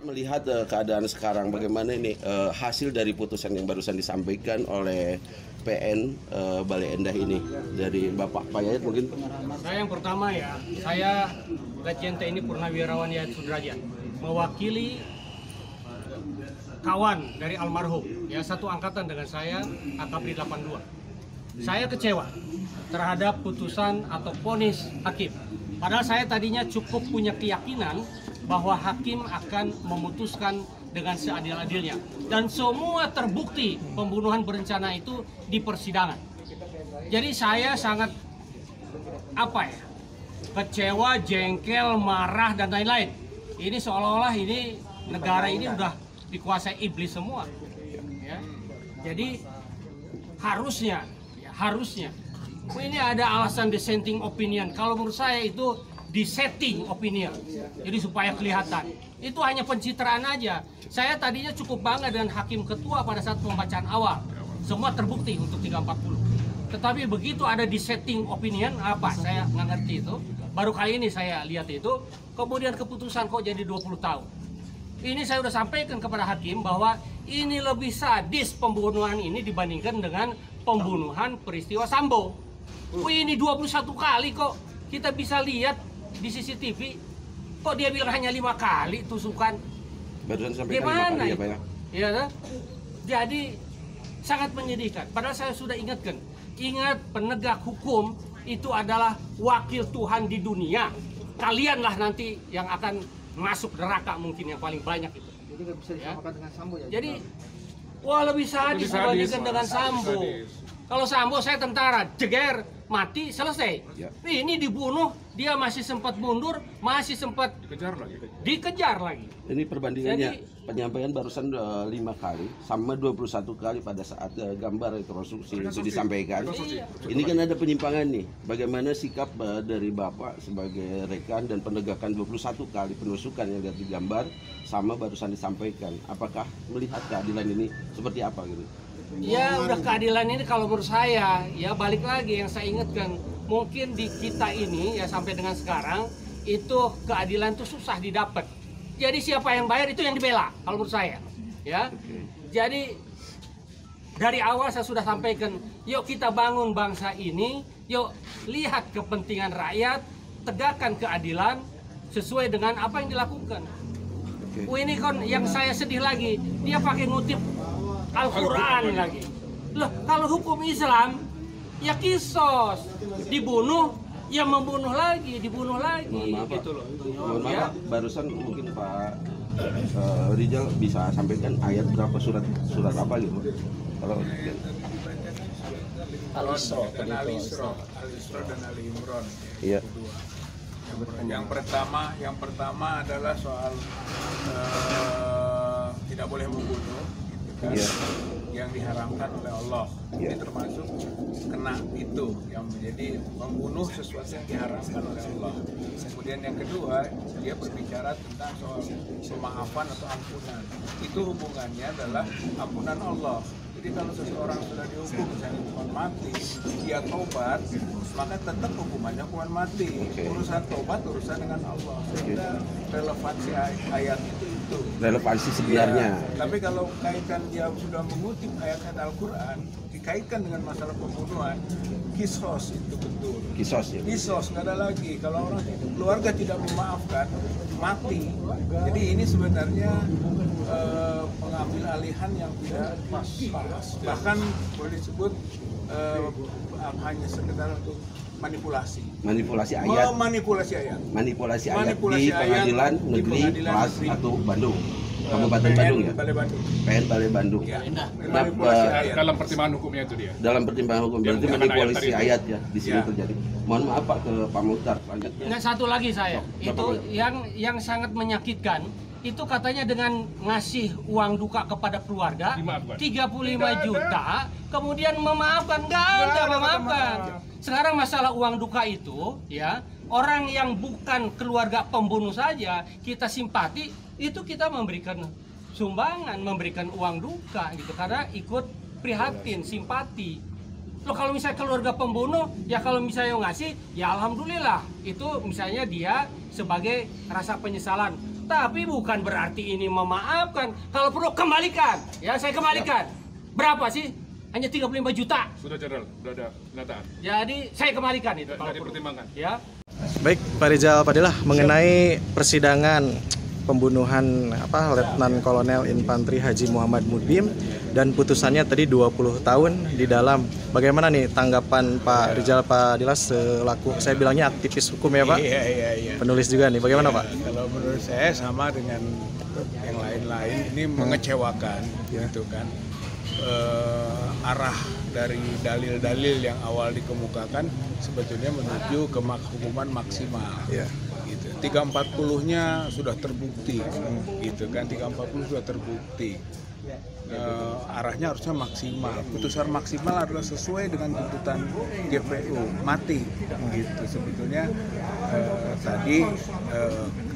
melihat keadaan sekarang, bagaimana ini hasil dari putusan yang barusan disampaikan oleh PN Bale Endah ini dari Bapak Pak Yayat mungkin? Saya yang pertama ya, saya Legend TNI Purnawirawan Yayat Sudrajat mewakili kawan dari almarhum ya, satu angkatan dengan saya, AKAPRI 82. Saya kecewa terhadap putusan atau vonis hakim. Padahal saya tadinya cukup punya keyakinan bahwa hakim akan memutuskan dengan seadil-adilnya. Dan semua terbukti pembunuhan berencana itu di persidangan. Jadi saya sangat kecewa, jengkel, marah, dan lain-lain. Ini seolah-olah ini negara ini udah dikuasai iblis semua. Ya. Jadi harusnya ini ada alasan dissenting opinion. Kalau menurut saya itu dissenting opinion. Jadi supaya kelihatan. Itu hanya pencitraan aja. Saya tadinya cukup bangga dengan hakim ketua pada saat pembacaan awal. Semua terbukti untuk 340. Tetapi begitu ada dissenting opinion, saya nggak ngerti itu. Baru kali ini saya lihat itu. Kemudian keputusan kok jadi 20 tahun. Ini saya sudah sampaikan kepada hakim bahwa ini lebih sadis pembunuhan ini dibandingkan dengan pembunuhan peristiwa Sambo. Ini 21 kali kok kita bisa lihat di CCTV. Kok dia bilang hanya 5 kali tusukan? Barusan sampaikan gimana 5 kali ya Pak ya? Iya kan? Jadi sangat menyedihkan. Padahal saya sudah ingatkan. Ingat, penegak hukum itu adalah wakil Tuhan di dunia. Kalianlah nanti yang akan masuk neraka mungkin yang paling banyak itu. Jadi nggak bisa disamakan dengan Sambo ya? Jadi lebih sadis dibandingkan dengan Sambo. Kalau Sambo saya tentara, jeger, mati, selesai. Ya. Ini dibunuh, dia masih sempat mundur, masih sempat dikejar lagi. Ini perbandingannya, penyampaian barusan 5 kali sama 21 kali pada saat gambar rekonstruksi itu disampaikan. Ini kan ada penyimpangan nih. Bagaimana sikap dari Bapak sebagai rekan dan penegakan 21 kali penusukan yang dari gambar sama barusan disampaikan. Apakah melihat keadilan ini seperti apa gitu? Ya udah, keadilan ini kalau menurut saya ya balik lagi yang saya ingatkan, mungkin di kita ini ya sampai dengan sekarang itu keadilan itu susah didapat. Jadi siapa yang bayar itu yang dibela kalau menurut saya ya. Jadi dari awal saya sudah sampaikan, yuk kita bangun bangsa ini, yuk lihat kepentingan rakyat, tegakkan keadilan sesuai dengan apa yang dilakukan. Ini kan yang saya sedih lagi, dia pakai ngutip Al-Quran lagi. Loh, kalau hukum Islam ya kisos, dibunuh ya membunuh lagi, dibunuh lagi. Mohon maaf, gitu loh. Mohon maaf, barusan mungkin Pak Rizal bisa sampaikan ayat berapa, surat apa gitu? Kalau Al-Isra dan Ali Imran. iya. Yang pertama adalah soal tidak boleh membunuh. Iya. Yang diharamkan oleh Allah. Iya. Ini termasuk kena itu yang menjadi membunuh sesuatu yang diharamkan oleh Allah. Kemudian yang kedua, dia berbicara tentang soal pemaafan atau ampunan. Itu hubungannya adalah ampunan Allah. Jadi kalau seseorang sudah dihukum misalnya hukuman mati, dia tobat, maka tetap hukumannya hukuman mati. Urusan tobat urusan dengan Allah. Sehingga relevansi ayat itu. Relevansi sebenarnya. Ya, tapi kalau kaitkan dia sudah mengutip ayat-ayat Al-Quran, dikaitkan dengan masalah pembunuhan, kisos itu betul. Kisos ya. Kisos nggak ada lagi. Kalau orang keluarga tidak memaafkan, mati. Jadi ini sebenarnya pengambil alihan yang tidak pas. Bahkan boleh disebut hanya sekedar untuk manipulasi ayat di pengadilan negeri kelas 1 Bandung, Kabupaten Bandung ya, PN Bale Bandung. Dalam pertimbangan hukumnya itu dia. Dalam pertimbangan hukum berarti manipulasi ayat ya di sini terjadi. Mohon maaf Pak, ke Pak Muhtar selanjutnya. Nah, satu lagi saya, itu yang sangat menyakitkan. Itu katanya dengan ngasih uang duka kepada keluarga 35 juta, kemudian memaafkan, nggak ada memaafkan. Sekarang masalah uang duka itu ya, orang yang bukan keluarga pembunuh saja kita simpati, itu kita memberikan sumbangan, memberikan uang duka gitu karena ikut prihatin, simpati. Loh, kalau misalnya keluarga pembunuh ya, kalau misalnya ngasih ya alhamdulillah, itu misalnya dia sebagai rasa penyesalan. Tapi bukan berarti ini memaafkan. Kalau perlu kembalikan. Ya, saya kembalikan. Berapa sih? Hanya 35 juta. Sudah Jenderal, sudah ada pendataan. Jadi saya kembalikan itu. Sudah dipertimbangkan. Ya. Baik, Pak Rizal Padilah, mengenai persidangan pembunuhan Letnan Kolonel Infantri Haji Muhammad Mudim dan putusannya tadi 20 tahun di dalam. Bagaimana nih tanggapan Pak Rizal Padilah selaku, saya bilangnya aktivis hukum ya Pak? Iya. Penulis juga nih, bagaimana Pak? Kalau menurut saya sama dengan yang lain-lain, ini mengecewakan, gitu kan. Arah dari dalil-dalil yang awal dikemukakan sebetulnya menuju ke hukuman maksimal. Ya. Gitu. 340-nya sudah terbukti, gitu kan, 340 sudah terbukti. Arahnya harusnya maksimal. Putusan maksimal adalah sesuai dengan tuntutan GPU, mati. Gitu sebetulnya. Tadi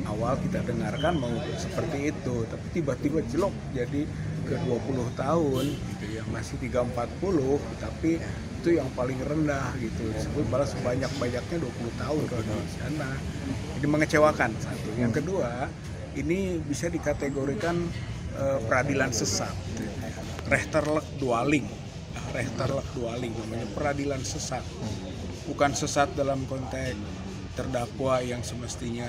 awal kita dengarkan mau seperti itu, tapi tiba-tiba jelok jadi ke 20 tahun, gitu ya, masih 340, tapi itu yang paling rendah gitu. Disebut malah sebanyak-banyaknya 20 tahun kalau di sana. Ini mengecewakan satu. Yang kedua, ini bisa dikategorikan peradilan sesat. Rechterlijk dwaling. Rechterlijk dwaling namanya, peradilan sesat. Bukan sesat dalam konteks terdakwa yang semestinya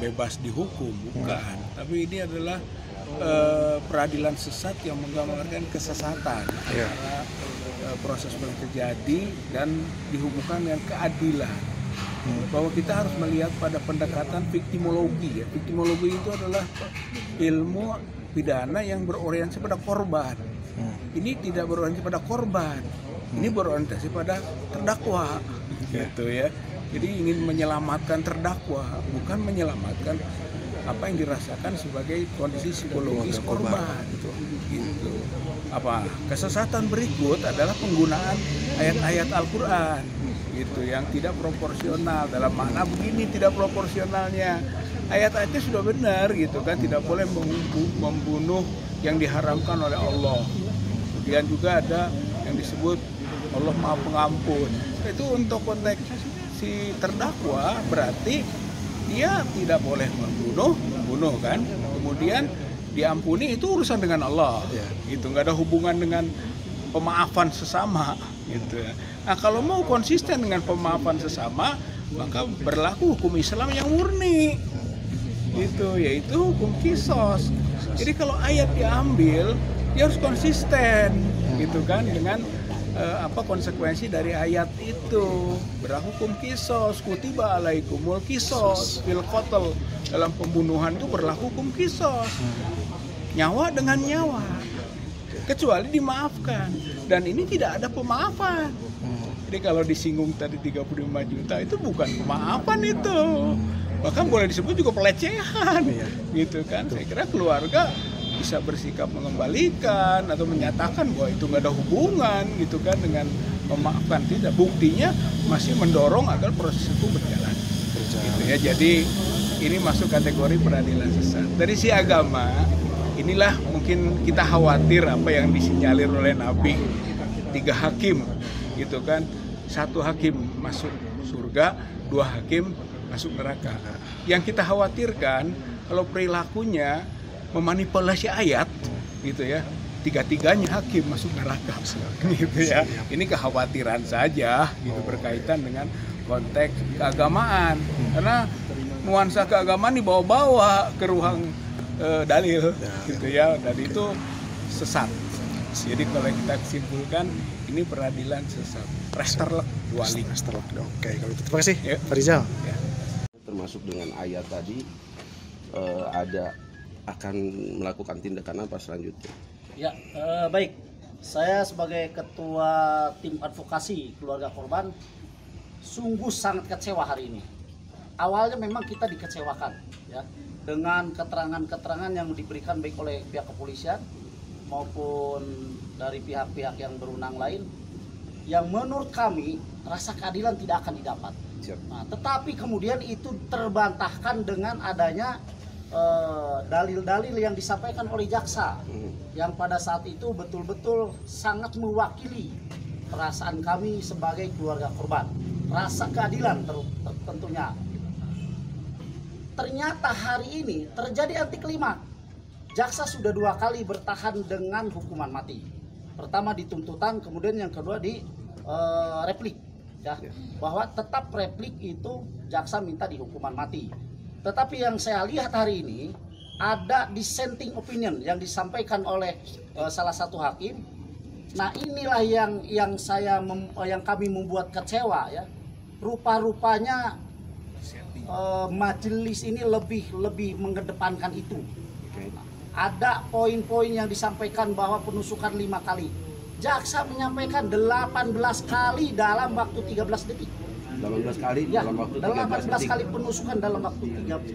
bebas dihukum, bukan. Tapi ini adalah peradilan sesat yang menggambarkan kesesatan antara proses yang terjadi dan dihubungkan dengan keadilan. Bahwa kita harus melihat pada pendekatan viktimologi. Ya. Viktimologi itu adalah ilmu pidana yang berorientasi pada korban. Ini tidak berorientasi pada korban. Ini berorientasi pada terdakwa, gitu ya. Jadi ingin menyelamatkan terdakwa, bukan menyelamatkan apa yang dirasakan sebagai kondisi psikologis korban. Gitu. Kesesatan berikut adalah penggunaan ayat-ayat Al-Quran, gitu, yang tidak proporsional. Dalam makna begini, tidak proporsionalnya. Ayat-ayatnya sudah benar, gitu kan, tidak boleh membunuh yang diharamkan oleh Allah. Kemudian juga ada yang disebut Allah Maha Pengampun. Itu untuk konteks si terdakwa, berarti dia tidak boleh membunuh kan. Kemudian diampuni, itu urusan dengan Allah. Itu nggak ada hubungan dengan pemaafan sesama, gitu. Nah, kalau mau konsisten dengan pemaafan sesama, maka berlaku hukum Islam yang murni, gitu, yaitu hukum kisos. Jadi kalau ayat diambil, dia harus konsisten, gitu kan, dengan konsekuensi dari ayat itu. Berlaku hukum kisos, kutiba alaikumul kisos fil qatl, dalam pembunuhan itu berlaku hukum kisos, nyawa dengan nyawa, kecuali dimaafkan. Dan ini tidak ada pemaafan. Jadi kalau disinggung tadi 35 juta itu bukan pemaafan itu, bahkan boleh disebut juga pelecehan, gitu kan. Saya kira keluarga bisa bersikap mengembalikan atau menyatakan bahwa itu nggak ada hubungan, gitu kan, dengan memaafkan. Tidak, buktinya masih mendorong agar proses itu berjalan, gitu ya. Jadi ini masuk kategori peradilan sesat. Dari si agama, inilah mungkin kita khawatir apa yang disinyalir oleh Nabi, 3 hakim, gitu kan. 1 hakim masuk surga, 2 hakim masuk neraka. Yang kita khawatirkan kalau perilakunya memanipulasi ayat, gitu ya, 3-tiganya hakim masuk neraka, gitu ya. Ini kekhawatiran saja, gitu, berkaitan dengan konteks keagamaan, karena nuansa keagamaan dibawa-bawa ke ruang dalil, gitu ya, dan itu sesat. Jadi kalau kita simpulkan, ini peradilan sesat. Rechterlijk dwaling. Oke, kalau itu terima kasih Pak Rizal. Termasuk dengan ayat tadi, ada akan melakukan tindakan apa selanjutnya? Ya, baik. Saya sebagai ketua tim advokasi keluarga korban sungguh sangat kecewa hari ini. Awalnya memang kita dikecewakan, ya, dengan keterangan-keterangan yang diberikan baik oleh pihak kepolisian maupun dari pihak-pihak yang berwenang lain, yang menurut kami rasa keadilan tidak akan didapat. Nah, tetapi kemudian itu terbantahkan dengan adanya dalil-dalil yang disampaikan oleh jaksa, yang pada saat itu betul-betul sangat mewakili perasaan kami sebagai keluarga korban, rasa keadilan tentunya. ternyata hari ini terjadi anti klimaks. Jaksa sudah 2 kali bertahan dengan hukuman mati. Pertama di tuntutan, kemudian yang kedua di replik. Ya, bahwa tetap replik itu jaksa minta di hukuman mati. Tetapi yang saya lihat hari ini ada dissenting opinion yang disampaikan oleh salah satu hakim. Nah inilah yang kami membuat kecewa ya. Rupa-rupanya majelis ini lebih mengedepankan itu. Ada poin-poin yang disampaikan bahwa penusukan 5 kali. Jaksa menyampaikan 18 kali dalam waktu 13 detik. 18 kali Ya, dalam waktu 18 detik. kali penusukan dalam waktu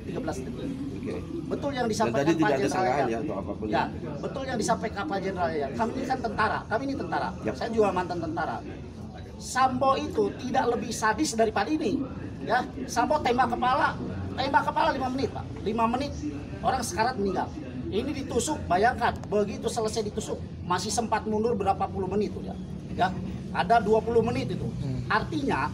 13 detik. Oke. Betul yang Dan disampaikan tadi tidak Pak ada Jenderal sangkaan Yan. ya atau apapun. Ya, betul yang disampaikan Pak Jenderal Yan. Kami ini kan tentara, kami ini tentara. Yap. Saya juga mantan tentara. Sambo itu tidak lebih sadis daripada ini. Ya, Sambo tembak kepala 5 menit, Pak. 5 menit orang sekarat meninggal. Ini ditusuk, bayangkan, begitu selesai ditusuk masih sempat mundur berapa puluh menit tuh ya. Ya, ada 20 menit itu. Artinya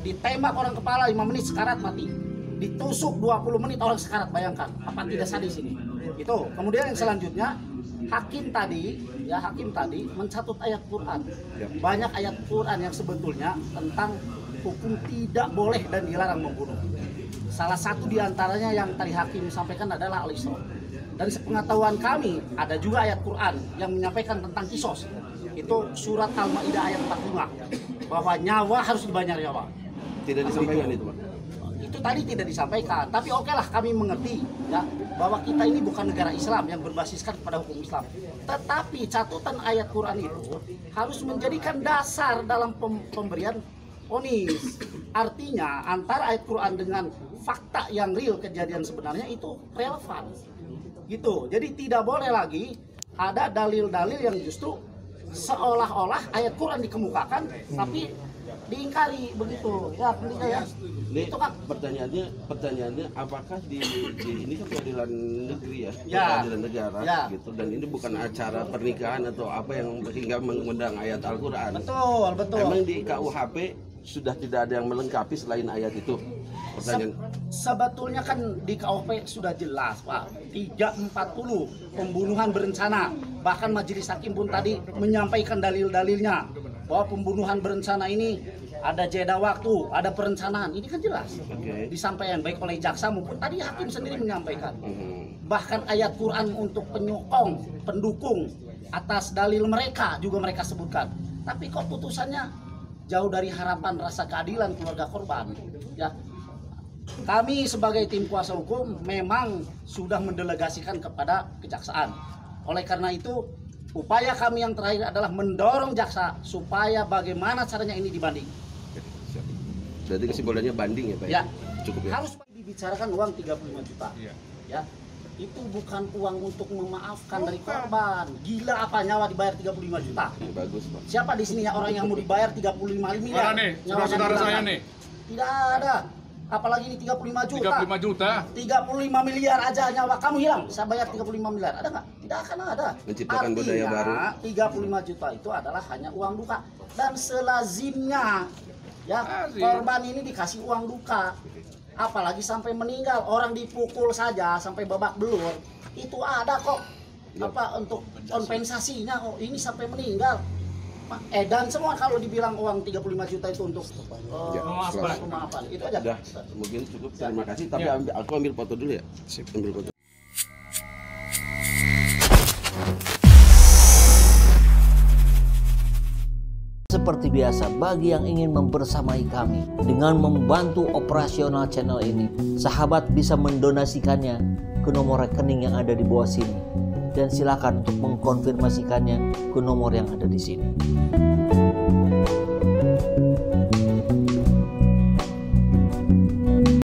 ditembak orang kepala 5 menit sekarat mati. Ditusuk 20 menit orang sekarat, bayangkan. Apa tidak sadis ini? Itu. Kemudian yang selanjutnya hakim tadi mencatut ayat Quran. Banyak ayat Quran yang sebetulnya tentang hukum tidak boleh dan dilarang membunuh. Salah satu diantaranya yang tadi hakim sampaikan adalah Al-Isra. Dan sepengetahuan kami ada juga ayat Quran yang menyampaikan tentang kisos. Itu surat Al-Maidah ayat 45 bahwa nyawa harus dibayar nyawa. Tidak disampaikan itu, Pak. Itu tadi tidak disampaikan, tapi oke lah kami mengerti ya bahwa kita ini bukan negara Islam yang berbasiskan pada hukum Islam. Tetapi catutan ayat Quran itu harus menjadikan dasar dalam pemberian vonis. Artinya antara ayat Quran dengan fakta yang real kejadian sebenarnya itu relevan. Gitu. Jadi tidak boleh lagi ada dalil-dalil yang justru seolah-olah ayat Quran dikemukakan tapi diingkari begitu. Ya, ya. Ini Itu kan pertanyaannya apakah di ini kan pengadilan negeri ya, Ya. pengadilan negara Ya. gitu, dan ini bukan acara pernikahan atau apa yang hingga mengundang ayat Al-Qur'an. betul. Emang di KUHP sudah tidak ada yang melengkapi selain ayat itu? Pertanyaan. Sebetulnya kan di KUHP sudah jelas, Pak. 340 pembunuhan berencana. Bahkan majelis hakim pun tadi menyampaikan dalil-dalilnya bahwa pembunuhan berencana ini ada jeda waktu, ada perencanaan. Ini kan jelas. Oke. Disampaikan baik oleh jaksa maupun tadi hakim sendiri menyampaikan. Bahkan ayat Quran untuk penyokong, pendukung atas dalil mereka juga mereka sebutkan. Tapi kok putusannya jauh dari harapan rasa keadilan keluarga korban. Ya. Kami sebagai tim kuasa hukum memang sudah mendelegasikan kepada kejaksaan. Oleh karena itu, upaya kami yang terakhir adalah mendorong jaksa supaya bagaimana caranya ini dibanding. Berarti kesimpulannya banding ya, Pak? Ya, Cukup ya. harus dibicarakan uang 35 juta. Iya. Ya. Itu bukan uang untuk memaafkan dari korban. Gila apa nyawa dibayar 35 juta? Ini bagus, Pak. Siapa di sini orang yang mau dibayar 35 miliar? Mana nih? Nyawanya Saudara saya dihilangkan. nih. Tidak ada. Apalagi ini 35 juta. 35 juta. 35 miliar aja nyawa kamu hilang. Saya bayar 35 miliar. Ada nggak? Tidak akan ada. Menciptakan budaya baru. 35 juta itu adalah hanya uang duka. Dan selazimnya ya Lazim. korban ini dikasih uang duka. Apalagi sampai meninggal. Orang dipukul saja sampai babak belur. Itu ada kok. Apa untuk kompensasinya. Oh, ini sampai meninggal. Dan semua kalau dibilang uang 35 juta itu untuk Ya, pemaafan. Itu aja. Udah, mungkin cukup. Terima kasih. Tapi aku ambil foto dulu ya. Ambil foto. Seperti biasa, bagi yang ingin membersamai kami dengan membantu operasional channel ini, sahabat bisa mendonasikannya ke nomor rekening yang ada di bawah sini. Dan silakan untuk mengkonfirmasikannya ke nomor yang ada di sini.